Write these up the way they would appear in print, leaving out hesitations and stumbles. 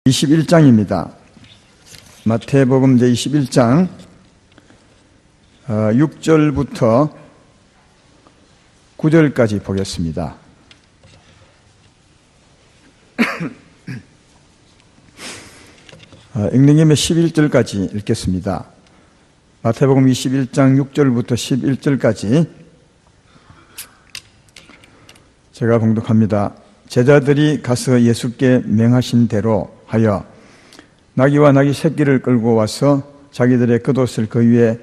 21장입니다. 마태복음 제21장 6절부터 9절까지 보겠습니다. 읽는 김에 11절까지 읽겠습니다. 마태복음 21장 6절부터 11절까지 제가 봉독합니다. 제자들이 가서 예수께 명하신 대로 하여 나귀와 나귀 새끼를 끌고 와서 자기들의 겉옷을 그 위에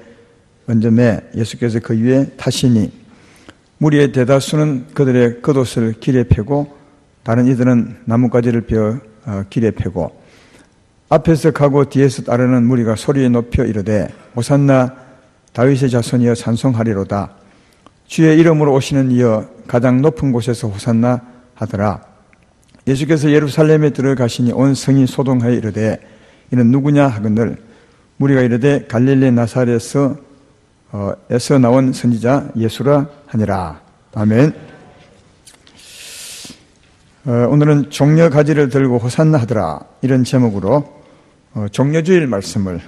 얹음에 예수께서 그 위에 타시니 무리의 대다수는 그들의 겉옷을 길에 펴고 다른 이들은 나뭇가지를 베어 길에 펴고 앞에서 가고 뒤에서 따르는 무리가 소리에 높여 이르되 호산나 다윗의 자손이여 찬송하리로다. 주의 이름으로 오시는 이여 가장 높은 곳에서 호산나 하더라. 예수께서 예루살렘에 들어가시니 온 성이 소동하여 이르되 이는 누구냐 하거늘 무리가 이르되 갈릴리 나사렛에서 나온 선지자 예수라 하니라. 아멘. 오늘은 종려가지를 들고 호산나 하더라 이런 제목으로 종려주일 말씀을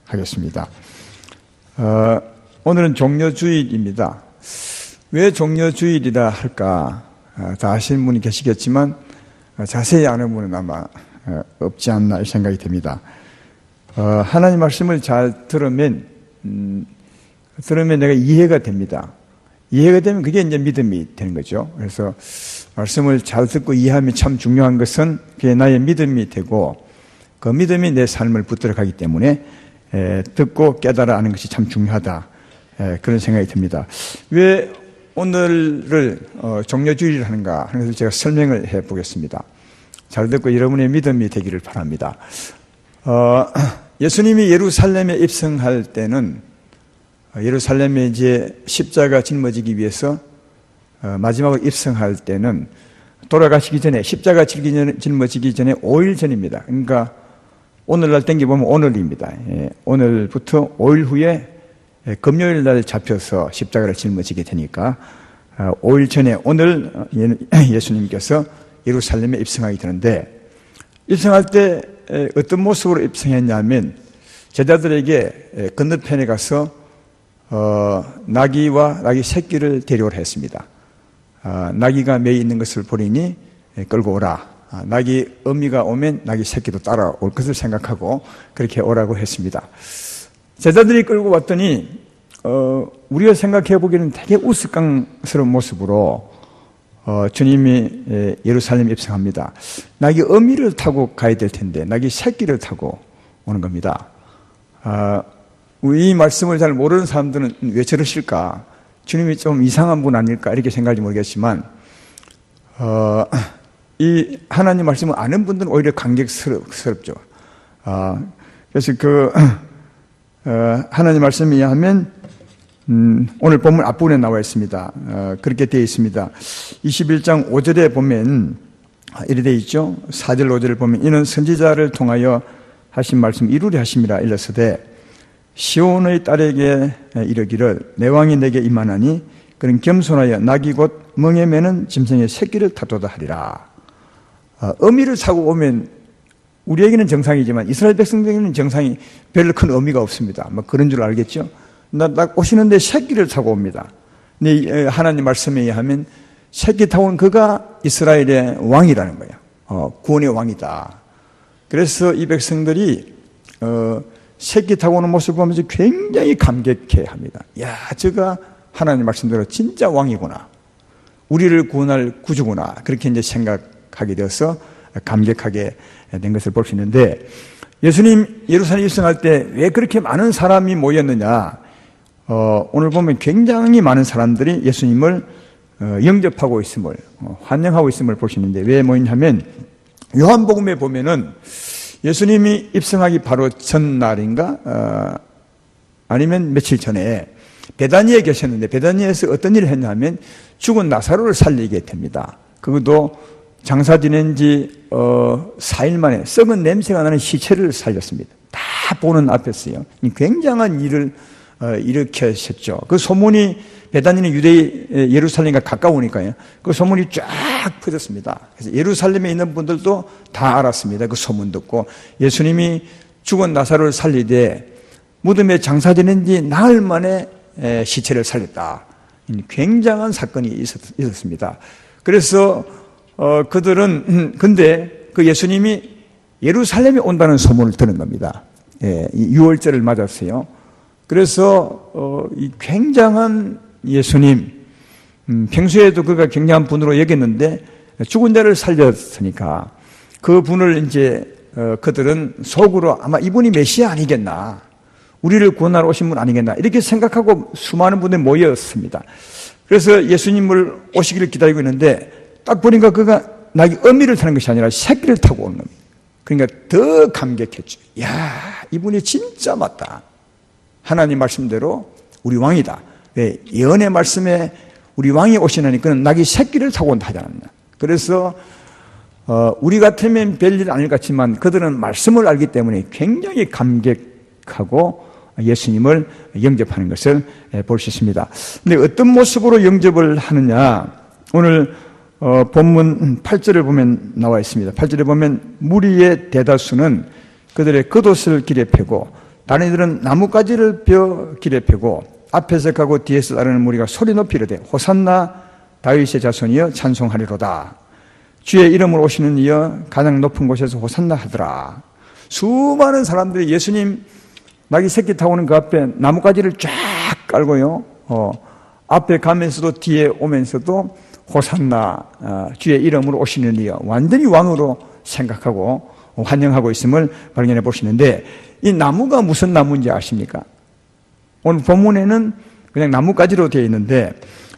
하겠습니다. 오늘은 종려주일입니다. 왜 종려주일이라 할까? 다 아시는 분이 계시겠지만 자세히 아는 분은 아마 없지 않나 생각이 됩니다. 하나님 말씀을 잘 들으면 내가 이해가 됩니다. 이해가 되면 그게 이제 믿음이 되는 거죠. 그래서 말씀을 잘 듣고 이해하면 참 중요한 것은 그게 나의 믿음이 되고 그 믿음이 내 삶을 붙들어가기 때문에 듣고 깨달아 아는 것이 참 중요하다. 그런 생각이 듭니다. 왜 오늘을 종려주일을 하는가 하는 것을 제가 설명을 해보겠습니다. 잘 듣고 여러분의 믿음이 되기를 바랍니다. 예수님이 예루살렘에 입성할 때는 예루살렘에 이제 십자가 짊어지기 위해서 마지막으로 입성할 때는 돌아가시기 전에 십자가 짊어지기 전에 5일 전입니다. 그러니까 오늘날 땡겨보면 오늘입니다. 오늘부터 5일 후에 금요일 날 잡혀서 십자가를 짊어지게 되니까 5일 전에 오늘 예수님께서 예루살렘에 입성하게 되는데 입성할 때 어떤 모습으로 입성했냐면 제자들에게 건너편에 가서 나귀와 나귀 새끼를 데려오라 했습니다. 나귀가 매이 있는 것을 보리니 끌고 오라. 나귀 어미가 오면 나귀 새끼도 따라올 것을 생각하고 그렇게 오라고 했습니다. 제자들이 끌고 왔더니 우리가 생각해 보기에는 되게 우스꽝스러운 모습으로 주님이 예루살렘에 입성합니다. 나귀 어미를 타고 가야 될 텐데 나귀 새끼를 타고 오는 겁니다. 이 말씀을 잘 모르는 사람들은 왜 저러실까? 주님이 좀 이상한 분 아닐까? 이렇게 생각할지 모르겠지만 이 하나님 말씀을 아는 분들은 오히려 감격스럽죠. 그래서 하나님 말씀에 의하면 오늘 본문 앞부분에 나와 있습니다. 그렇게 되어 있습니다. 21장 5절에 보면 이렇게 되어 있죠. 4절 5절을 보면 이는 선지자를 통하여 하신 말씀 이루리 하심이라 일렀으되 시온의 딸에게 이르기를 내 왕이 내게 임하나니 그는 겸손하여 나귀 곧 멍에 매는 짐승의 새끼를 타도다 하리라. 어미를 사고 오면 우리에게는 정상이지만 이스라엘 백성들에게는 정상이 별로 큰 의미가 없습니다. 뭐 그런 줄 알겠죠? 나 오시는데 새끼를 타고 옵니다. 근데 하나님 말씀에 의하면 새끼 타고 온 그가 이스라엘의 왕이라는 거예요. 구원의 왕이다. 그래서 이 백성들이 새끼 타고 오는 모습을 보면서 굉장히 감격해 합니다. 야, 저가 하나님 말씀대로 진짜 왕이구나. 우리를 구원할 구주구나. 그렇게 이제 생각하게 되어서 감격하게 된 것을 볼 수 있는데 예수님 예루살렘 입성할 때 왜 그렇게 많은 사람이 모였느냐? 오늘 보면 굉장히 많은 사람들이 예수님을 영접하고 있음을 환영하고 있음을 볼 수 있는데 왜 모이냐면 요한복음에 보면은 예수님이 입성하기 바로 전날인가 아니면 며칠 전에 베다니에 계셨는데 베다니에서 어떤 일을 했냐면 죽은 나사로를 살리게 됩니다. 그것도 장사 지낸 지 4일 만에 썩은 냄새가 나는 시체를 살렸습니다. 다 보는 앞에서요. 굉장한 일을 일으켰었죠. 그 소문이 베다니는 유대 예루살렘과 가까우니까요. 그 소문이 쫙 퍼졌습니다. 그래서 예루살렘에 있는 분들도 다 알았습니다. 그 소문 듣고 예수님이 죽은 나사로를 살리되 무덤에 장사되는 지 나흘 만에 시체를 살렸다. 굉장한 사건이 있었습니다. 그래서 그들은 근데 그 예수님이 예루살렘에 온다는 소문을 들은 겁니다. 이 6월절을 맞았어요. 그래서 이 굉장한 예수님, 평소에도 그가 굉장한 분으로 여겼는데 죽은 자를 살렸으니까 그 분을 이제 그들은 속으로 아마 이분이 메시아 아니겠나, 우리를 구원하러 오신 분 아니겠나 이렇게 생각하고 수많은 분들이 모였습니다. 그래서 예수님을 오시기를 기다리고 있는데 딱 보니까 그가 나귀 어미를 타는 것이 아니라 새끼를 타고 오는 겁니다. 그러니까 더 감격했죠. 야, 이분이 진짜 맞다. 하나님 말씀대로 우리 왕이다. 왜? 예언의 말씀에 우리 왕이 오시나니 그는 나귀 새끼를 타고 온다 하지 않았나. 그래서 우리 같으면 별일 아닐 것 같지만 그들은 말씀을 알기 때문에 굉장히 감격하고 예수님을 영접하는 것을 볼 수 있습니다. 근데 어떤 모습으로 영접을 하느냐, 오늘 본문 8절을 보면 나와 있습니다. 8절에 보면 무리의 대다수는 그들의 겉옷을 길에 펴고 다른 이들은 나뭇가지를 벼 길에 펴고 앞에서 가고 뒤에서 따르는 무리가 소리 높이 이르되 호산나 다윗의 자손이여 찬송하리로다. 주의 이름으로 오시는 이여 가장 높은 곳에서 호산나 하더라. 수많은 사람들이 예수님 나귀 새끼 타고 오는 그 앞에 나뭇가지를 쫙 깔고요, 앞에 가면서도 뒤에 오면서도 호산나, 주의 이름으로 오시는 이여, 완전히 왕으로 생각하고 환영하고 있음을 발견해 보시는데, 이 나무가 무슨 나무인지 아십니까? 오늘 본문에는 그냥 나뭇가지로 되어 있는데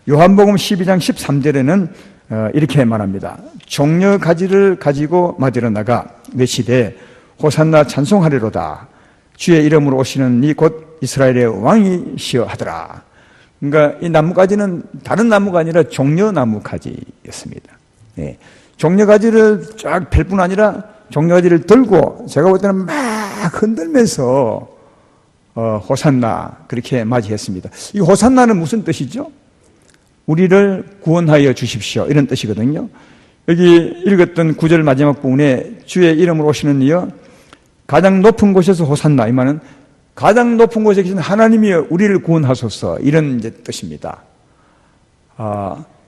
요한복음 12장 13절에는 이렇게 말합니다. 종려가지를 가지고 맞으러 나가 외치되 호산나 찬송하리로다. 주의 이름으로 오시는 이 곧 이스라엘의 왕이시여 하더라. 그러니까 이 나뭇가지는 다른 나무가 아니라 종려나무 가지였습니다. 네. 종려가지를 쫙 펼 뿐 아니라 종려가지를 들고 제가 볼 때는 막 흔들면서 호산나 그렇게 맞이했습니다. 이 호산나는 무슨 뜻이죠? 우리를 구원하여 주십시오 이런 뜻이거든요. 여기 읽었던 9절 마지막 부분에 주의 이름으로 오시는 이여 가장 높은 곳에서 호산나, 이 말은 가장 높은 곳에 계신 하나님이 우리를 구원하소서 이런 이제 뜻입니다.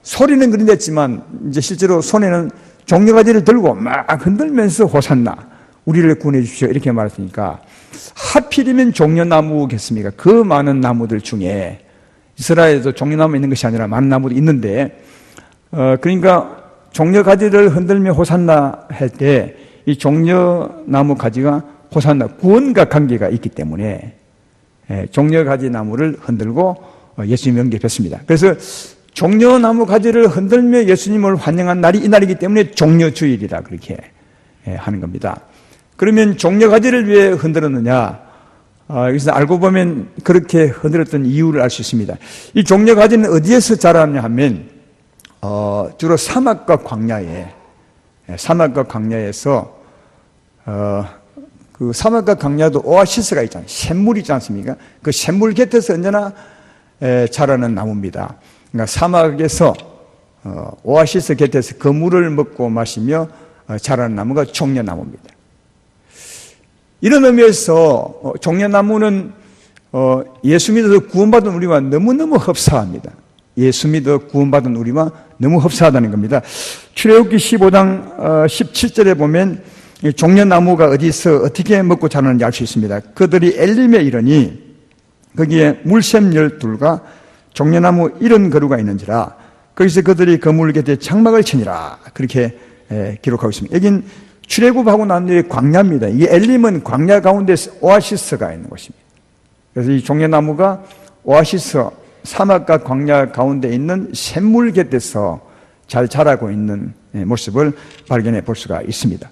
소리는 그런댔지만 이제 실제로 손에는 종려가지를 들고 막 흔들면서 호산나 우리를 구원해 주십시오 이렇게 말했으니까 하필이면 종려나무겠습니까? 그 많은 나무들 중에 이스라엘에도 종려나무 있는 것이 아니라 많은 나무도 있는데 그러니까 종려가지를 흔들며 호산나 할 때 이 종려나무 가지가 호산나 구원과 관계가 있기 때문에 종려가지 나무를 흔들고 예수님 영접했습니다. 그래서 종려나무 가지를 흔들며 예수님을 환영한 날이 이 날이기 때문에 종려주일이다 그렇게 하는 겁니다. 그러면 종려가지를 왜 흔들었느냐? 여기서 알고 보면 그렇게 흔들었던 이유를 알 수 있습니다. 이 종려가지는 어디에서 자라느냐 하면 주로 사막과 광야에서 그 사막과 광야도 오아시스가 있잖아요. 샘물이 있지 않습니까? 그 샘물 곁에서 언제나 자라는 나무입니다. 그러니까 사막에서 오아시스 곁에서 그 물을 먹고 마시며 자라는 나무가 종려나무입니다. 이런 의미에서 종려나무는 예수 믿어서 구원받은 우리와 너무너무 흡사합니다. 예수 믿어 구원받은 우리와 너무 흡사하다는 겁니다. 출애굽기 15장 17절에 보면 종려나무가 어디서 어떻게 먹고 자라는지 알 수 있습니다. 그들이 엘림에 이르니 거기에 물샘 12과 종려나무 70그루가 있는지라 거기서 그들이 그 물 곁에 장막을 치니라 그렇게 기록하고 있습니다. 여긴 출애굽하고 난 뒤에 광야입니다. 이 엘림은 광야 가운데 오아시스가 있는 곳입니다. 그래서 이 종려나무가 오아시스 사막과 광야 가운데 있는 샘물 곁에서 잘 자라고 있는 모습을 발견해 볼 수가 있습니다.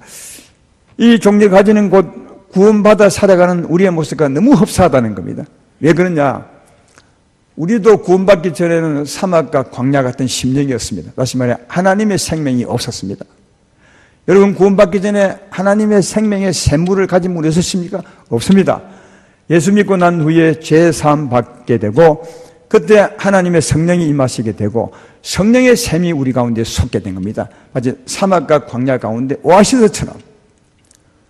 이 종려가지는 곧 구원받아 살아가는 우리의 모습과 너무 흡사하다는 겁니다. 왜 그러냐? 우리도 구원받기 전에는 사막과 광야 같은 심령이었습니다. 다시 말해 하나님의 생명이 없었습니다. 여러분 구원받기 전에 하나님의 생명의 샘물을 가진 분이 있으십니까? 없습니다. 예수 믿고 난 후에 죄 사함 받게 되고 그때 하나님의 성령이 임하시게 되고 성령의 샘이 우리 가운데 솟게 된 겁니다. 마치 사막과 광야 가운데 오아시스처럼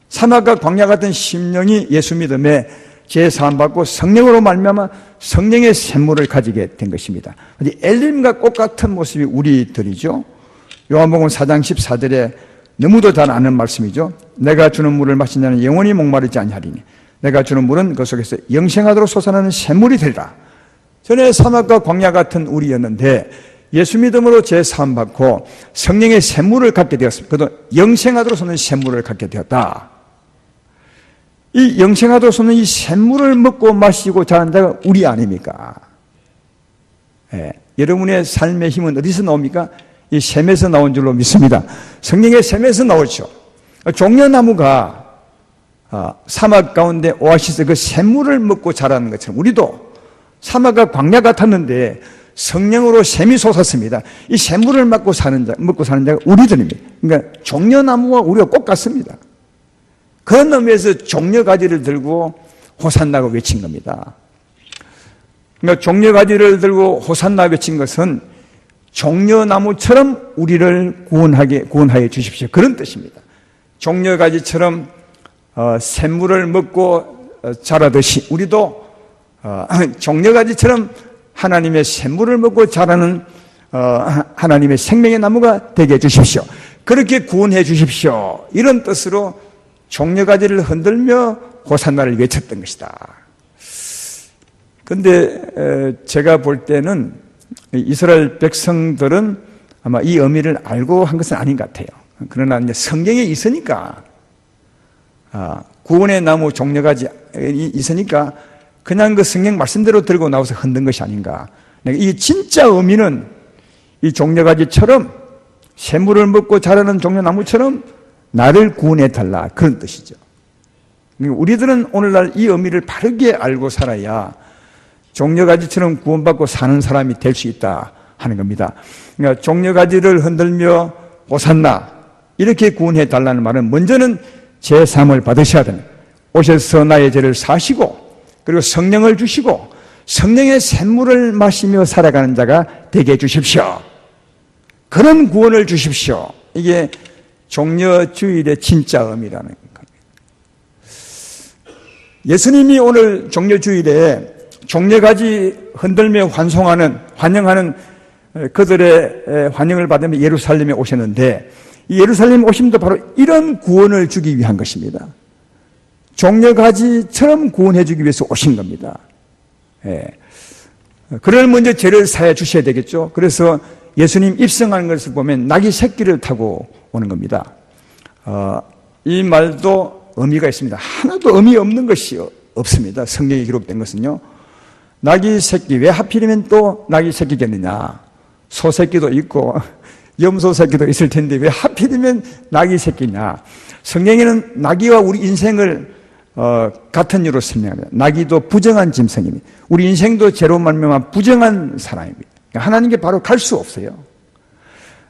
사막과 광야 같은 심령이 예수 믿음에 제사함받고 성령으로 말미암아 성령의 샘물을 가지게 된 것입니다. 엘림과 꽃 같은 모습이 우리들이죠. 요한복음 4장 14절에 너무도 잘 아는 말씀이죠. 내가 주는 물을 마신 자는 영원히 목마르지 아니하리니 내가 주는 물은 그 속에서 영생하도록 솟아나는 샘물이 되리라. 전에 사막과 광야 같은 우리였는데 예수 믿음으로 제사함받고 성령의 샘물을 갖게 되었습니다. 그도 영생하도록 솟는 샘물을 갖게 되었다. 이 영생하도록 솟는 이 샘물을 먹고 마시고 자란 자가 우리 아닙니까? 예, 여러분의 삶의 힘은 어디서 나옵니까? 이 샘에서 나온 줄로 믿습니다. 성령의 샘에서 나오죠. 종려나무가 사막 가운데 오아시스 그 샘물을 먹고 자라는 것처럼 우리도 사막과 광야 같았는데 성령으로 샘이 솟았습니다. 이 샘물을 먹고 사는 자가 우리들입니다. 그러니까 종려나무와 우리가 꼭 같습니다. 그런 의미에서 종려가지를 들고 호산나고 외친 겁니다. 그러니까 종려가지를 들고 호산나 외친 것은 종려나무처럼 우리를 구원하여 주십시오. 그런 뜻입니다. 종려가지처럼 샘물을 먹고 자라듯이 우리도 종려가지처럼 하나님의 샘물을 먹고 자라는 하나님의 생명의 나무가 되게 해 주십시오. 그렇게 구원해 주십시오. 이런 뜻으로 종려가지를 흔들며 호산나를 외쳤던 것이다. 그런데 제가 볼 때는 이스라엘 백성들은 아마 이 의미를 알고 한 것은 아닌 것 같아요. 그러나 이제 성경에 있으니까 구원의 나무 종려가지 있으니까 그냥 그 성경 말씀대로 들고 나와서 흔든 것이 아닌가. 이 진짜 의미는 이 종려가지처럼 샘물을 먹고 자라는 종려나무처럼 나를 구원해 달라, 그런 뜻이죠. 우리들은 오늘날 이 의미를 바르게 알고 살아야 종려가지처럼 구원받고 사는 사람이 될 수 있다 하는 겁니다. 그러니까 종려가지를 흔들며 호산나 이렇게 구원해 달라는 말은 먼저는 제사함을 받으셔야 됩니다. 오셔서 나의 죄를 사시고 그리고 성령을 주시고 성령의 샘물을 마시며 살아가는 자가 되게 해 주십시오. 그런 구원을 주십시오. 이게 종려주일의 진짜 의미라는 겁니다. 예수님이 오늘 종려주일에 종려가지 흔들며 환영하는 그들의 환영을 받으며 예루살렘에 오셨는데 이 예루살렘 오심도 바로 이런 구원을 주기 위한 것입니다. 종려가지처럼 구원해 주기 위해서 오신 겁니다. 예. 그를 먼저 죄를 사해 주셔야 되겠죠. 그래서 예수님 입성하는 것을 보면 낙이 새끼를 타고 오는 겁니다. 이 말도 의미가 있습니다. 하나도 의미 없는 것이 없습니다. 성경에 기록된 것은요. 낙이 새끼, 왜 하필이면 또 낙이 새끼겠느냐. 소 새끼도 있고 염소 새끼도 있을 텐데 왜 하필이면 낙이 새끼냐. 성경에는 낙이와 우리 인생을 같은 이유로 설명합니다. 낙이도 부정한 짐승입니다. 우리 인생도 죄로 말미암아 부정한 사람입니다. 하나님께 바로 갈 수 없어요.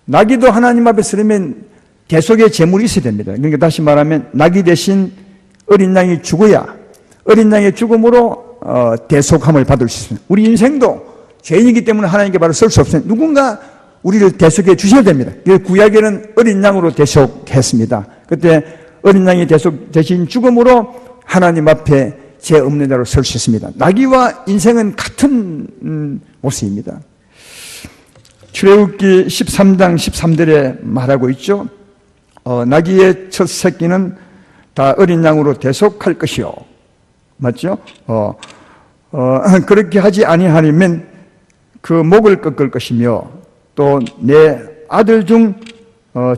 낙이도 하나님 앞에 서려면 대속의 제물이 있어야 됩니다. 그러니까 다시 말하면 낙이 대신 어린 양이 죽어야 어린 양의 죽음으로 대속함을 받을 수 있습니다. 우리 인생도 죄인이기 때문에 하나님께 바로 설 수 없어요. 누군가 우리를 대속해 주셔야 됩니다. 구약에는 어린 양으로 대속했습니다. 그때 어린 양이 대신 죽음으로 하나님 앞에 죄 없는 자로 설 수 있습니다. 낙이와 인생은 같은 모습입니다. 출애굽기 13장 13절에 말하고 있죠. 낙이의 첫 새끼는 다 어린 양으로 대속할 것이요. 맞죠? 그렇게 하지 아니하려면 그 목을 꺾을 것이며 또 내 아들 중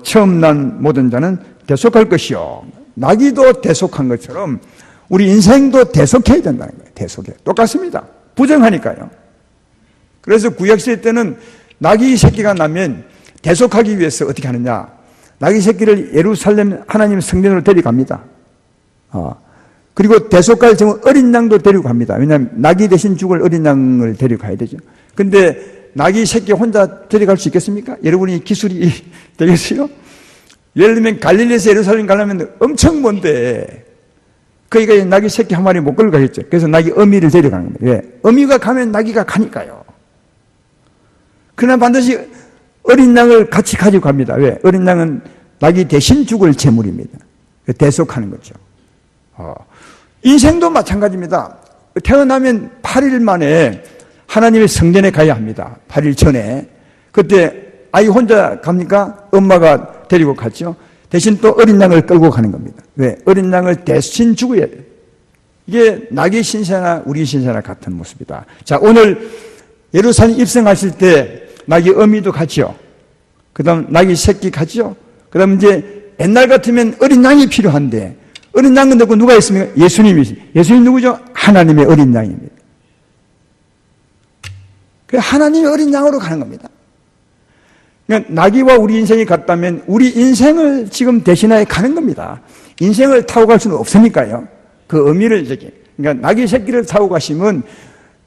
처음 난 모든 자는 대속할 것이요. 낙이도 대속한 것처럼 우리 인생도 대속해야 된다는 거예요. 대속해. 똑같습니다. 부정하니까요. 그래서 구약시대 때는 낙이 새끼가 나면 대속하기 위해서 어떻게 하느냐. 낙이 새끼를 예루살렘 하나님 성전으로 데려갑니다. 그리고 대속할 경우 어린 양도 데리고 갑니다. 왜냐하면 낙이 대신 죽을 어린 양을 데려가야 되죠. 근데 낙이 새끼 혼자 데려갈 수 있겠습니까? 여러분이 기술이 되겠어요? 예를 들면 갈릴리에서 예루살렘 가려면 엄청 먼데 그러니까 낙이 새끼 한 마리 못 끌고 가겠죠. 그래서 낙이 어미를 데려가는 겁니다. 왜? 어미가 가면 낙이가 가니까요. 그러나 반드시 어린 양을 같이 가지고 갑니다. 왜? 어린 양은 낙이 대신 죽을 제물입니다. 대속하는 거죠. 인생도 마찬가지입니다. 태어나면 8일 만에 하나님의 성전에 가야 합니다. 8일 전에. 그때 아이 혼자 갑니까? 엄마가 데리고 갔죠. 대신 또 어린 양을 끌고 가는 겁니다. 왜? 어린 양을 대신 죽어야 돼요. 이게 낙의 신세나 우리 신세나 같은 모습이다. 자, 오늘 예루살렘 입성하실 때 낙의 어미도 갔죠. 그 다음 낙의 새끼 갔죠. 그 다음 이제 옛날 같으면 어린 양이 필요한데 어린 양은 누가 있습니까? 예수님이시. 예수님 누구죠? 하나님의 어린 양입니다. 하나님의 어린 양으로 가는 겁니다. 그러니까 나귀와 우리 인생이 같다면 우리 인생을 지금 대신하여 가는 겁니다. 인생을 타고 갈 수는 없으니까요. 그 의미를 그러니까 나귀 새끼를 타고 가시면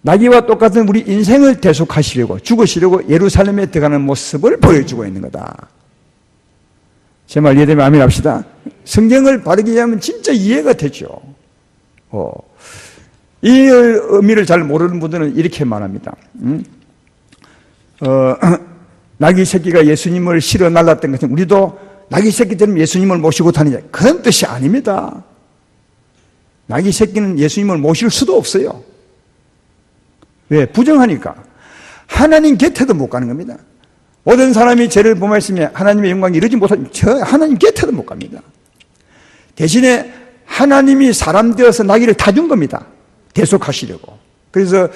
나귀와 똑같은 우리 인생을 대속하시려고 죽으시려고 예루살렘에 들어가는 모습을 보여주고 있는 거다. 제 말 이해되면 아멘 합시다. 성경을 바르게 이해하면 진짜 이해가 되죠. 이 의미를 잘 모르는 분들은 이렇게 말합니다. 나귀 새끼가 예수님을 실어 날랐던 것은 우리도 나귀 새끼처럼 예수님을 모시고 다니자. 그런 뜻이 아닙니다. 나귀 새끼는 예수님을 모실 수도 없어요. 왜? 부정하니까. 하나님 곁에도 못 가는 겁니다. 모든 사람이 죄를 범했으면 하나님의 영광이 이루지 못하면 하나님 곁에도 못 갑니다. 대신에 하나님이 사람 되어서 나귀를 타준 겁니다. 대속하시려고. 그래서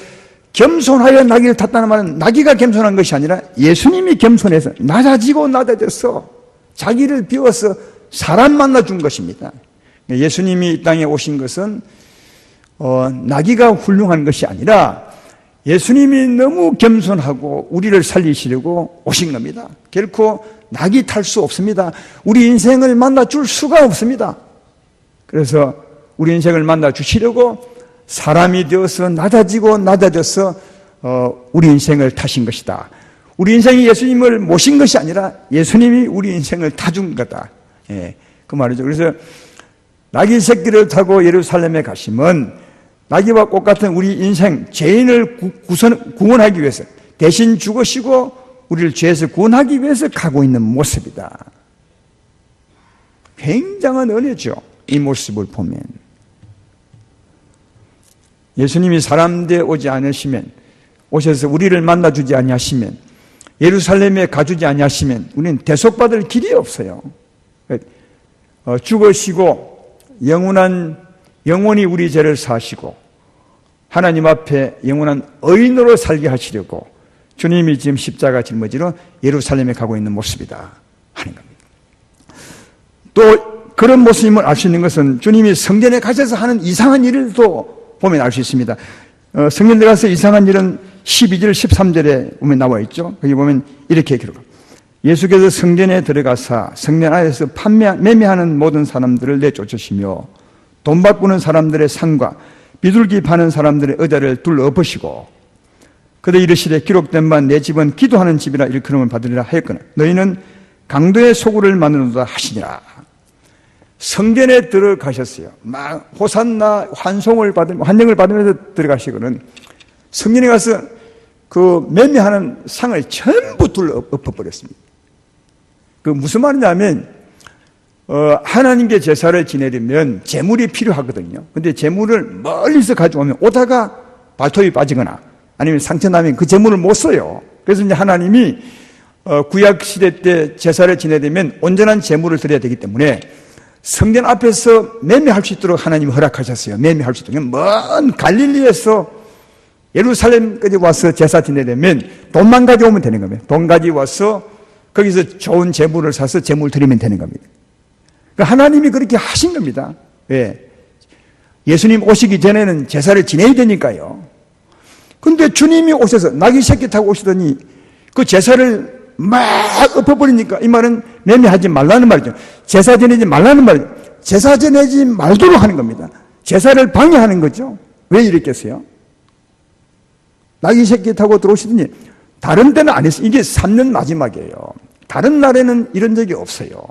겸손하여 나귀를 탔다는 말은 나귀가 겸손한 것이 아니라 예수님이 겸손해서 낮아져서 자기를 비워서 사람 만나준 것입니다. 예수님이 이 땅에 오신 것은 나귀가 훌륭한 것이 아니라 예수님이 너무 겸손하고 우리를 살리시려고 오신 겁니다. 결코 낙이 탈 수 없습니다. 우리 인생을 만나줄 수가 없습니다. 그래서 우리 인생을 만나주시려고 사람이 되어서 낮아져서 우리 인생을 타신 것이다. 우리 인생이 예수님을 모신 것이 아니라 예수님이 우리 인생을 타준 거다. 그 말이죠. 그래서 나귀 새끼를 타고 예루살렘에 가시면 나귀와 똑같은 우리 인생, 죄인을 구원하기 위해서 대신 죽으시고 우리를 죄에서 구원하기 위해서 가고 있는 모습이다. 굉장한 은혜죠. 이 모습을 보면. 예수님이 사람 되어 오지 않으시면, 오셔서 우리를 만나주지 아니하시면, 예루살렘에 가주지 아니하시면 우리는 대속받을 길이 없어요. 죽으시고 영원히 우리 죄를 사하시고 하나님 앞에 영원한 의인으로 살게 하시려고 주님이 지금 십자가 짊어지러 예루살렘에 가고 있는 모습이다 하는 겁니다. 또 그런 모습임을 알 수 있는 것은 주님이 성전에 가셔서 하는 이상한 일도 보면 알 수 있습니다. 성전에 가서 이상한 일은 12절 13절에 보면 나와 있죠. 거기 보면 이렇게 기록합니다. 예수께서 성전에 들어가사 성전 안에서 매매하는 모든 사람들을 내쫓으시며 돈 바꾸는 사람들의 상과 비둘기 파는 사람들의 의자를 둘러엎으시고 그들 이르시되 기록된 바 내 집은 기도하는 집이라 일컬음을 받으리라 하였거늘 너희는 강도의 소굴을 만드노라 하시니라. 성전에 들어가셨어요. 막 호산나 환영을 받으면서 들어가시고는 성전에 가서 그 매매하는 상을 전부 둘러엎어버렸습니다. 그 무슨 말이냐면 하나님께 제사를 지내려면 제물이 필요하거든요. 근데 제물을 멀리서 가져오면 오다가 발톱이 빠지거나 아니면 상처나면 그 제물을 못 써요. 그래서 이제 하나님이 구약 시대 때 제사를 지내려면 온전한 제물을 드려야 되기 때문에 성전 앞에서 매매할 수 있도록 하나님이 허락하셨어요. 매매할 수 있도록. 먼 갈릴리에서 예루살렘까지 와서 제사 지내려면 돈만 가져오면 되는 겁니다. 돈 가지고 와서 거기서 좋은 제물을 사서 제물 드리면 되는 겁니다. 하나님이 그렇게 하신 겁니다. 왜? 예수님 오시기 전에는 제사를 지내야 되니까요. 근데 주님이 오셔서 나귀 새끼 타고 오시더니 그 제사를 막 엎어버리니까 이 말은 매매하지 말라는 말이죠. 제사 지내지 말라는 말이죠. 제사 지내지 말도록 하는 겁니다. 제사를 방해하는 거죠. 왜 이랬겠어요? 나귀 새끼 타고 들어오시더니 다른 때는 안 했어요. 이게 3년 마지막이에요. 다른 날에는 이런 적이 없어요.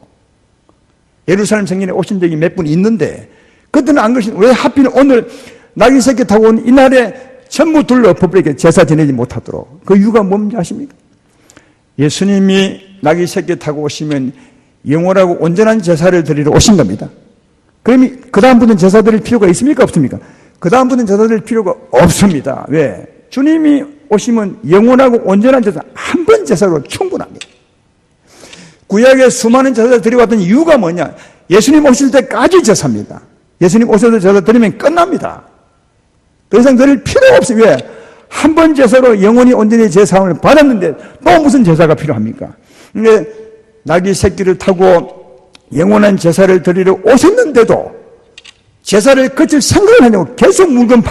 예루살렘 성전에 오신 적이 몇 분 있는데 그때는 안 그러신 왜 하필 오늘 나귀 새끼 타고 온 이날에 전부 둘러 엎어버리게 제사 지내지 못하도록 그 이유가 뭔지 아십니까? 예수님이 나귀 새끼 타고 오시면 영원하고 온전한 제사를 드리러 오신 겁니다. 그럼 그 다음부터는 제사 드릴 필요가 있습니까? 없습니까? 그 다음부터는 제사 드릴 필요가 없습니다. 왜? 주님이 오시면 영원하고 온전한 제사 한 번 제사로 충분합니다. 구약에 수많은 제사를 드려왔던 이유가 뭐냐? 예수님 오실 때까지 제사입니다. 예수님 오셔서 제사 드리면 끝납니다. 더 이상 드릴 필요가 없어요. 왜? 한 번 제사로 영원히 온전히 제사함을 받았는데 또 무슨 제사가 필요합니까? 근데 나귀 새끼를 타고 영원한 제사를 드리러 오셨는데도 제사를 그칠 생각을 하냐고 계속 물건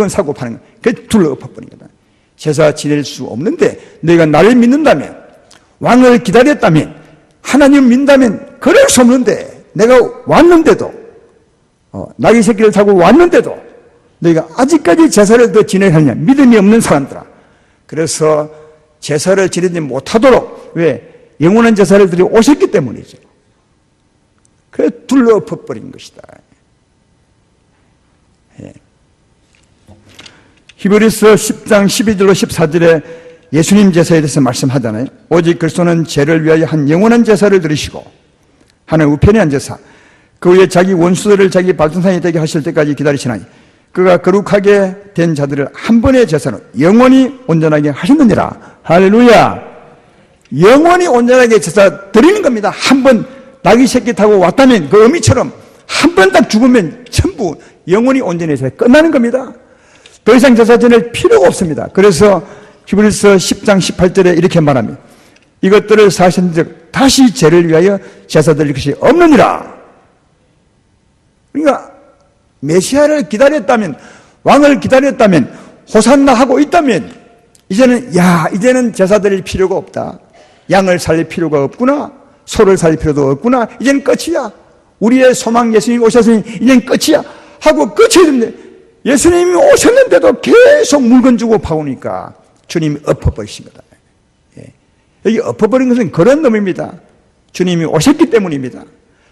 사고 파는 거예요. 그게 둘러 엎어버린 거다. 제사 지낼 수 없는데 너희가 나를 믿는다면, 왕을 기다렸다면, 하나님을 믿는다면 그럴 수 없는데 내가 왔는데도, 나귀 새끼를 타고 왔는데도 너희가 아직까지 제사를 더 지내느냐, 믿음이 없는 사람들아. 그래서 제사를 지내지 못하도록, 왜? 영원한 제사를 드리러 오셨기 때문이죠. 그래 둘러 엎어버린 것이다. 예. 히브리서 10장 12절로 14절에 예수님 제사에 대해서 말씀하잖아요. 오직 그리스도는 죄를 위하여 한 영원한 제사를 드리시고 하는 우편의 한 제사, 그 위에 자기 원수들을 자기 발등상이 되게 하실 때까지 기다리시나니 그가 거룩하게 된 자들을 한 번의 제사로 영원히 온전하게 하셨느니라. 할렐루야. 영원히 온전하게 제사 드리는 겁니다. 한 번 나귀 새끼 타고 왔다면 그 어미처럼 한 번 딱 죽으면 전부 영원히 온전해서 끝나는 겁니다. 더 이상 제사 지낼 필요가 없습니다. 그래서 히브리서 10장 18절에 이렇게 말합니다. 이것들을 사신즉 다시 죄를 위하여 제사 드릴 것이 없느니라. 그러니까 메시아를 기다렸다면, 왕을 기다렸다면, 호산나 하고 있다면 이제는 제사 드릴 필요가 없다. 양을 살릴 필요가 없구나. 소를 살릴 필요도 없구나. 이제는 끝이야. 우리의 소망 예수님이 오셨으니 이제는 끝이야 하고 끝이 되는데, 예수님이 오셨는데도 계속 물건 주고 파오니까 주님이 엎어버리신 거다. 예. 여기 엎어버린 것은 그런 놈입니다. 주님이 오셨기 때문입니다.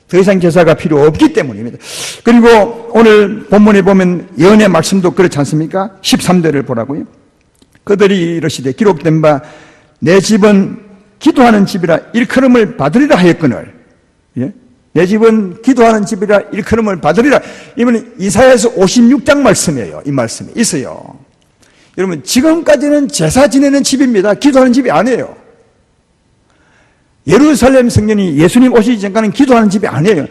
더 이상 제사가 필요 없기 때문입니다. 그리고 오늘 본문에 보면 예언의 말씀도 그렇지 않습니까? 13절을 보라고요. 그들이 이러시되 기록된 바 내 집은 기도하는 집이라 일컬음을 받으리라 하였거늘. 예? 내 집은 기도하는 집이라 일컬음을 받으리라. 이번에 이사야서 56장 말씀이에요. 이 말씀이 있어요. 여러분, 지금까지는 제사 지내는 집입니다. 기도하는 집이 아니에요. 예루살렘 성전이 예수님 오시기 전까지는 기도하는 집이 아니에요.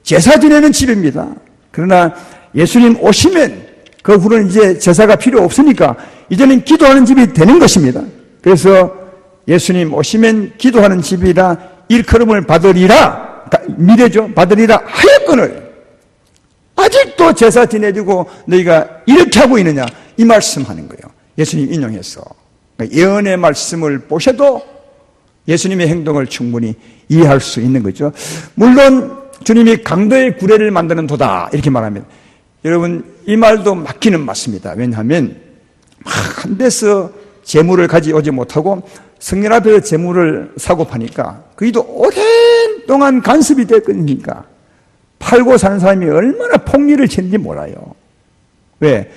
제사 지내는 집입니다. 그러나 예수님 오시면 그 후로는 이제 제사가 필요 없으니까 이제는 기도하는 집이 되는 것입니다. 그래서 예수님 오시면 기도하는 집이라 일컬음을 받으리라, 미래죠. 받으리라 하였거늘 아직도 제사 지내주고 너희가 이렇게 하고 있느냐, 이 말씀하는 거예요. 예수님 인용해서. 그러니까 예언의 말씀을 보셔도 예수님의 행동을 충분히 이해할 수 있는 거죠. 물론 주님이 강도의 구례를 만드는 도다 이렇게 말합니다. 여러분, 이 말도 맞기는 맞습니다. 왜냐하면 한 데서 재물을 가져오지 못하고 성령 앞에서 재물을 사고 파니까 그이도 오랜 동안 간섭이 됐으니까 팔고 사는 사람이 얼마나 폭리를 치는지 몰라요. 왜?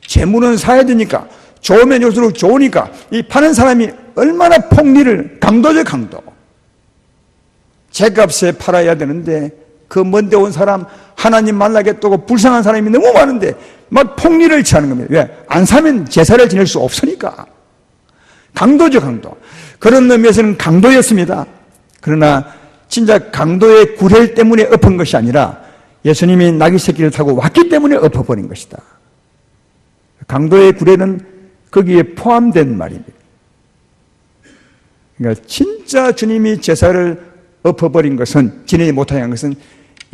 재물은 사야 되니까, 좋으면 좋을수록 좋으니까 이 파는 사람이 얼마나 폭리를, 강도죠, 강도. 제값에 팔아야 되는데 그 먼데 온 사람 하나님 만나겠다고 불쌍한 사람이 너무 많은데 막 폭리를 취하는 겁니다. 왜? 안 사면 제사를 지낼 수 없으니까. 강도죠, 강도. 그런 의미에서는 강도였습니다. 그러나 진짜 강도의 구례 때문에 엎은 것이 아니라 예수님이 나귀 새끼를 타고 왔기 때문에 엎어버린 것이다. 강도의 구례는 거기에 포함된 말입니다. 그러니까 진짜 주님이 제사를 엎어버린 것은, 지내지 못하게 한 것은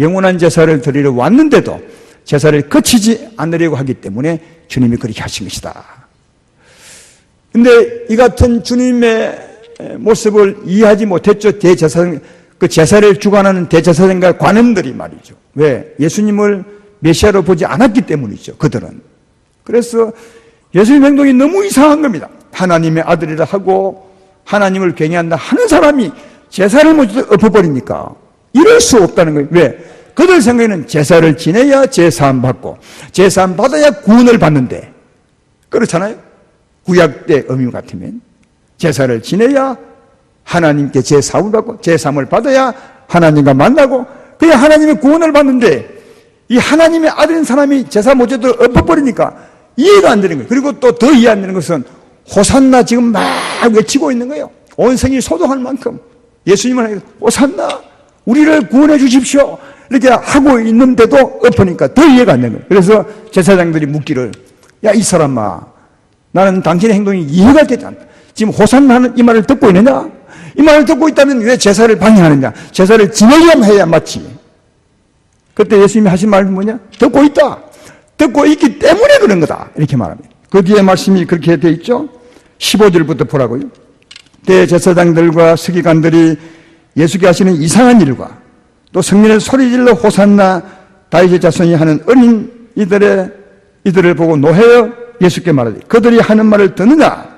영원한 제사를 드리러 왔는데도 제사를 거치지 않으려고 하기 때문에 주님이 그렇게 하신 것이다. 근데 이 같은 주님의 모습을 이해하지 못했죠. 그 제사를 주관하는 대제사장과 관원들이 말이죠. 왜? 예수님을 메시아로 보지 않았기 때문이죠. 그들은. 그래서 예수님 행동이 너무 이상한 겁니다. 하나님의 아들이라 하고 하나님을 경외한다 하는 사람이 제사를 못 엎어버리니까 이럴 수 없다는 거예요. 왜? 그들 생각에는 제사를 지내야 제사함 받고 제사함 받아야 구원을 받는데, 그렇잖아요. 구약 때 의미 같으면 제사를 지내야 하나님께 제사함을 받고 제사함을 받아야 하나님과 만나고 그래야 하나님의 구원을 받는데 이 하나님의 아들인 사람이 제사 모자도 엎어버리니까 이해가 안 되는 거예요. 그리고 또 더 이해 안 되는 것은 호산나 지금 막 외치고 있는 거예요. 온 성이 소동할 만큼 예수님은 호산나 우리를 구원해 주십시오 이렇게 하고 있는데도 엎으니까 더 이해가 안 되는 거예요. 그래서 제사장들이 묻기를 야 이 사람아 나는 당신의 행동이 이해가 되지 않다. 지금 호산나 하는 이 말을 듣고 있느냐? 이 말을 듣고 있다면 왜 제사를 방해하느냐? 제사를 지내려면 해야 맞지. 그때 예수님이 하신 말은 뭐냐? 듣고 있다. 듣고 있기 때문에 그런 거다. 이렇게 말합니다. 그 뒤에 말씀이 그렇게 되어 있죠. 15절부터 보라고요. 대제사장들과 서기관들이 예수께 하시는 이상한 일과 또 성민을 소리질러 호산나 다윗의 자손이 하는 어린 이들을 보고 노하여 예수께 말하되 그들이 하는 말을 듣느냐?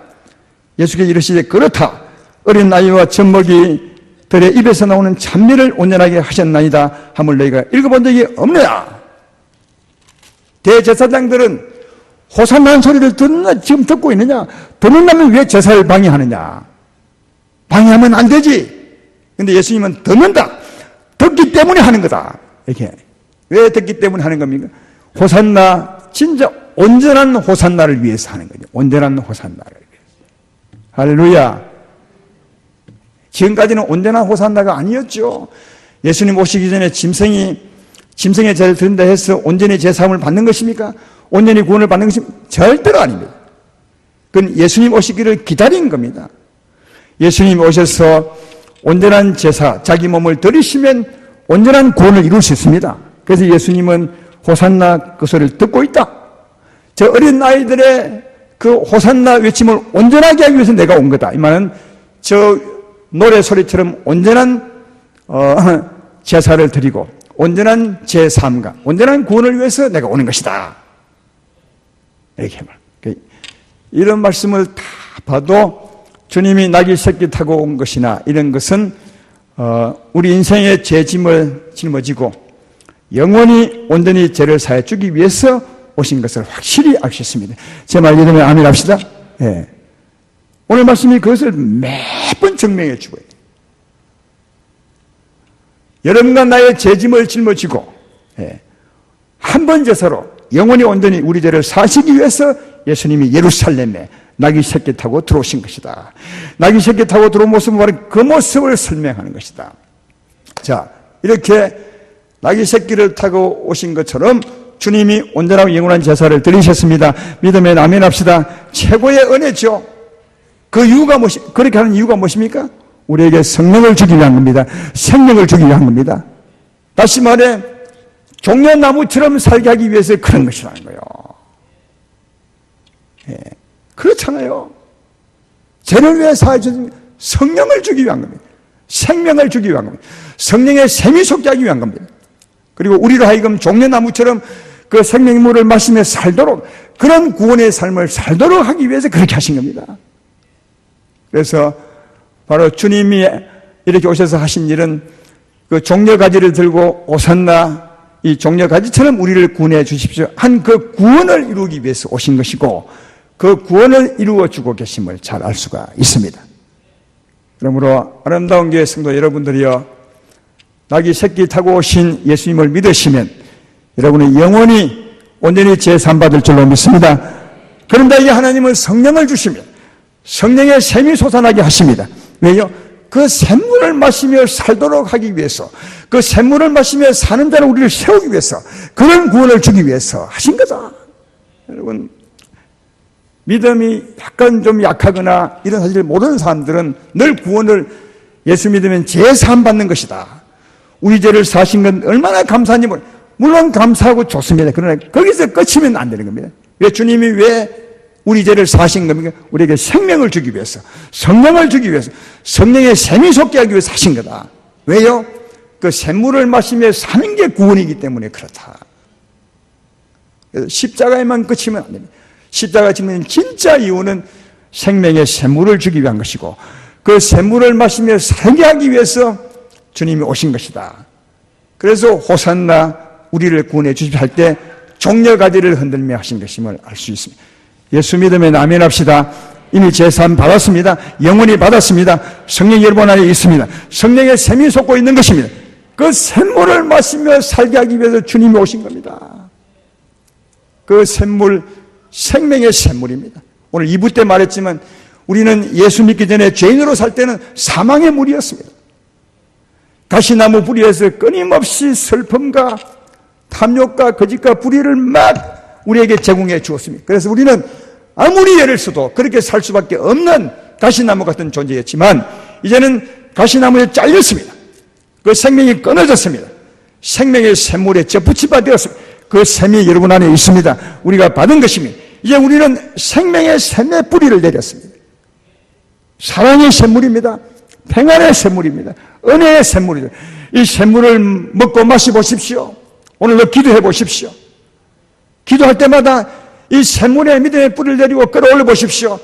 예수께 이르시되 그렇다. 어린 아이와 젖먹이들의 입에서 나오는 찬미를 온전하게 하셨나이다 함을 너희가 읽어본 적이 없느냐? 대제사장들은 호산나는 소리를 듣느냐? 지금 듣고 있느냐? 듣는다면 왜 제사를 방해하느냐? 방해하면 안 되지. 근데 예수님은 듣는다. 듣기 때문에 하는 거다. 이렇게. 왜 듣기 때문에 하는 겁니까? 호산나, 진짜 온전한 호산나를 위해서 하는 거죠. 온전한 호산나를 위해서. 할렐루야. 지금까지는 온전한 호산나가 아니었죠. 예수님 오시기 전에 짐승의 죄를 드린다 해서 온전히 제사함을 받는 것입니까? 온전히 구원을 받는 것입니까? 절대로 아닙니다. 그건 예수님 오시기를 기다린 겁니다. 예수님 오셔서 온전한 제사, 자기 몸을 드리시면 온전한 구원을 이룰 수 있습니다. 그래서 예수님은 호산나 그 소리를 듣고 있다. 저 어린 아이들의 그 호산나 외침을 온전하게 하기 위해서 내가 온 거다. 이 말은 저 노래 소리처럼 온전한 제사를 드리고 온전한 제사함과 온전한 구원을 위해서 내가 오는 것이다. 이렇게 말. 이런 말씀을 다 봐도 주님이 나귀 새끼 타고 온 것이나 이런 것은 우리 인생의 죄짐을 짊어지고 영원히 온전히 죄를 사해 주기 위해서 오신 것을 확실히 알 수 있습니다. 제 말 이러면 아멘 합시다. 예. 오늘 말씀이 그것을 매번 증명해 주고 있어요. 여러분과 나의 죄짐을 짊어지고 한 번 제사로 영원히 온전히 우리 죄를 사시기 위해서 예수님이 예루살렘에 나귀 새끼 타고 들어오신 것이다. 나귀 새끼 타고 들어온 모습은 바로 그 모습을 설명하는 것이다. 자, 이렇게 나귀 새끼를 타고 오신 것처럼 주님이 온전하고 영원한 제사를 드리셨습니다. 믿으면 아멘 합시다. 최고의 은혜죠. 그 이유가 그렇게 하는 이유가 무엇입니까? 우리에게 성령을 주기 위한 겁니다. 생명을 주기 위한 겁니다. 다시 말해 종려나무처럼 살게 하기 위해서 그런 것이라는 거예요. 예, 그렇잖아요. 죄를 위해 사해 주신 성령을 주기 위한 겁니다. 생명을 주기 위한 겁니다. 성령의 샘이 솟게 하기 위한 겁니다. 그리고 우리로 하여금 종려나무처럼 그 생명물을 마시며 살도록 그런 구원의 삶을 살도록 하기 위해서 그렇게 하신 겁니다. 그래서 바로 주님이 이렇게 오셔서 하신 일은 그 종려가지를 들고 오산나 이 종려가지처럼 우리를 구원해 주십시오 한 그 구원을 이루기 위해서 오신 것이고 그 구원을 이루어 주고 계심을 잘 알 수가 있습니다. 그러므로 아름다운 교회 성도 여러분들이여 나귀 새끼 타고 오신 예수님을 믿으시면 여러분은 영원히 온전히 제산 받을 줄로 믿습니다. 그런데 이 하나님은 성령을 주시면 성령의 샘이 솟아나게 하십니다. 왜요? 그 샘물을 마시며 살도록 하기 위해서 그 샘물을 마시며 사는 자로 우리를 세우기 위해서 그런 구원을 주기 위해서 하신 거다. 여러분 믿음이 약간 좀 약하거나 이런 사실을 모르는 사람들은 늘 구원을 예수 믿으면 제사함 받는 것이다. 우리 죄를 사신 건 얼마나 감사한지 물론 감사하고 좋습니다. 그러나 거기서 끝이면 안 되는 겁니다. 왜 주님이 왜 우리 죄를 사신 겁니까? 우리에게 생명을 주기 위해서 성령을 주기 위해서 성령의 샘이 솟게 하기 위해서 하신 거다. 왜요? 그 샘물을 마시며 사는 게 구원이기 때문에 그렇다. 그래서 십자가에만 끝이면 안 됩니다. 십자가 지는 진짜 이유는 생명의 샘물을 주기 위한 것이고 그 샘물을 마시며 살게 하기 위해서 주님이 오신 것이다. 그래서 호산나 우리를 구원해 주십시오 할 때 종려가지를 흔들며 하신 것임을 알 수 있습니다. 예수 믿으면 아멘 합시다. 이미 제사함 받았습니다. 영원히 받았습니다. 성령이 여러분 안에 있습니다. 성령의 샘이 솟고 있는 것입니다. 그 샘물을 마시며 살게 하기 위해서 주님이 오신 겁니다. 그 샘물, 생명의 샘물입니다. 오늘 2부 때 말했지만 우리는 예수 믿기 전에 죄인으로 살 때는 사망의 물이었습니다. 가시나무 뿌리에서 끊임없이 슬픔과 탐욕과 거짓과 불의를 막 우리에게 제공해 주었습니다. 그래서 우리는 아무리 애를 써도 그렇게 살 수밖에 없는 가시나무 같은 존재였지만 이제는 가시나무에 잘렸습니다. 그 생명이 끊어졌습니다. 생명의 샘물에 접붙임바 되었습니다. 그 샘이 여러분 안에 있습니다. 우리가 받은 것입니다. 이제 우리는 생명의 샘의 뿌리를 내렸습니다. 사랑의 샘물입니다. 평안의 샘물입니다. 은혜의 샘물이죠. 이 샘물을 먹고 마셔보십시오. 오늘도 기도해 보십시오. 기도할 때마다 이 샘물의 믿음의 뿌리를 내리고 끌어올려 보십시오.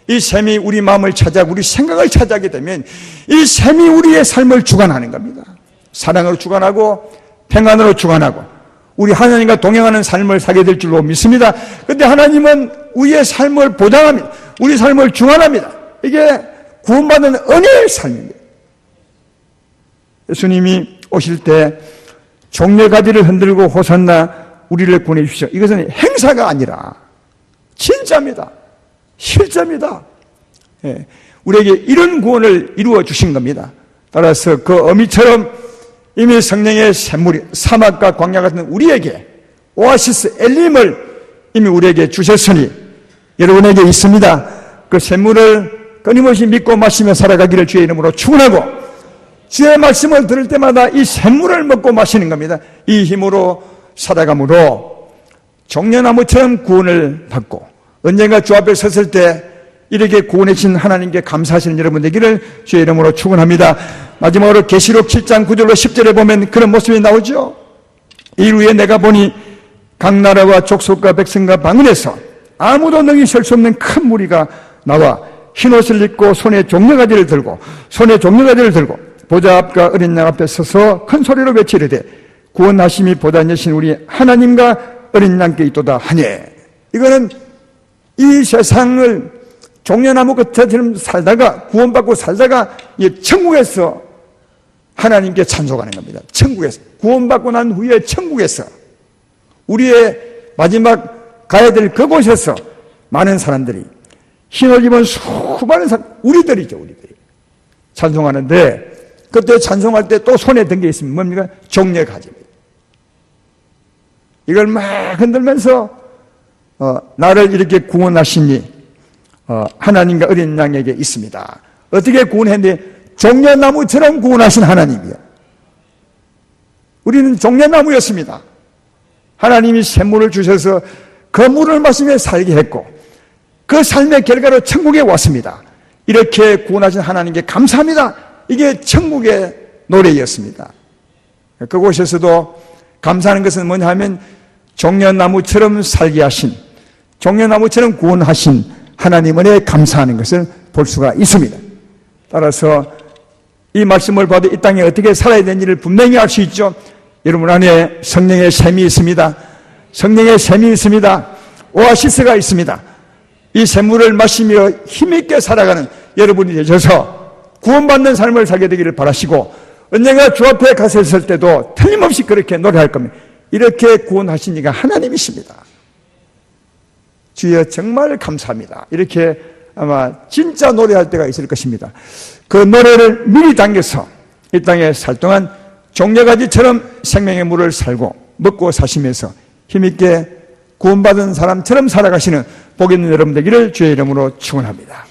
이 샘이 우리 마음을 찾아 우리 생각을 찾아하게 되면 이 샘이 우리의 삶을 주관하는 겁니다. 사랑으로 주관하고 평안으로 주관하고 우리 하나님과 동행하는 삶을 살게 될 줄로 믿습니다. 그런데 하나님은 우리의 삶을 보장합니다. 우리 삶을 주관합니다. 이게 구원받는 은혜의 삶입니다. 예수님이 오실 때 종려가지를 흔들고 호산나 우리를 구원해 주시오. 이것은 행사가 아니라 진짜입니다. 실제입니다. 예, 우리에게 이런 구원을 이루어 주신 겁니다. 따라서 그 어미처럼 이미 성령의 샘물이 사막과 광야 같은 우리에게 오아시스 엘림을 이미 우리에게 주셨으니 여러분에게 있습니다. 그 샘물을 끊임없이 믿고 마시며 살아가기를 주의 이름으로 축원하고 주의 말씀을 들을 때마다 이 샘물을 먹고 마시는 겁니다. 이 힘으로 살아감으로 종려나무처럼 구원을 받고 언젠가 주 앞에 섰을 때 이렇게 구원해 주신 하나님께 감사하시는 여러분 되기를 주의 이름으로 축원합니다. 마지막으로 계시록 7장 9절로 10절에 보면 그런 모습이 나오죠. 이후에 내가 보니 각 나라와 족속과 백성과 방언에서 아무도 능히 설 수 없는 큰 무리가 나와 흰옷을 입고 손에 종려가지를 들고 보좌 앞과 어린 양 앞에 서서 큰 소리로 외치르되 구원하심이 보다 여신 우리 하나님과 어린 양께 있도다 하니. 이거는 이 세상을 종려나무 끝처럼 살다가 구원받고 살다가 천국에서 하나님께 찬송하는 겁니다. 천국에서 구원받고 난 후에 천국에서 우리의 마지막 가야 될 그곳에서 많은 사람들이 흰옷 입은 수많은 사람, 우리들이죠. 찬송하는데 그때 찬송할 때 또 손에 든 게 있습니다. 뭡니까? 종려가지입니다. 이걸 막 흔들면서 나를 이렇게 구원하시니 하나님과 어린 양에게 있습니다. 어떻게 구원했는데 종려나무처럼 구원하신 하나님이요. 우리는 종려나무였습니다. 하나님이 샘물을 주셔서 그 물을 마시며 살게 했고 그 삶의 결과로 천국에 왔습니다. 이렇게 구원하신 하나님께 감사합니다. 이게 천국의 노래였습니다. 그곳에서도 감사하는 것은 뭐냐 하면 종려나무처럼 살게 하신, 종려나무처럼 구원하신 하나님 은혜에 감사하는 것을 볼 수가 있습니다. 따라서 이 말씀을 봐도 이 땅에 어떻게 살아야 되는지를 분명히 알 수 있죠. 여러분 안에 성령의 샘이 있습니다. 성령의 샘이 있습니다. 오아시스가 있습니다. 이 샘물을 마시며 힘있게 살아가는 여러분이 되셔서 구원받는 삶을 살게 되기를 바라시고 언젠가 주 앞에 가서 있을 때도 틀림없이 그렇게 노래할 겁니다. 이렇게 구원하신 이가 하나님이십니다. 주여 정말 감사합니다. 이렇게 아마 진짜 노래할 때가 있을 것입니다. 그 노래를 미리 당겨서 이 땅에 살 동안 종려가지처럼 생명의 물을 살고 먹고 사시면서 힘있게 구원받은 사람처럼 살아가시는 복 있는 여러분 되기를 주의 이름으로 축원합니다.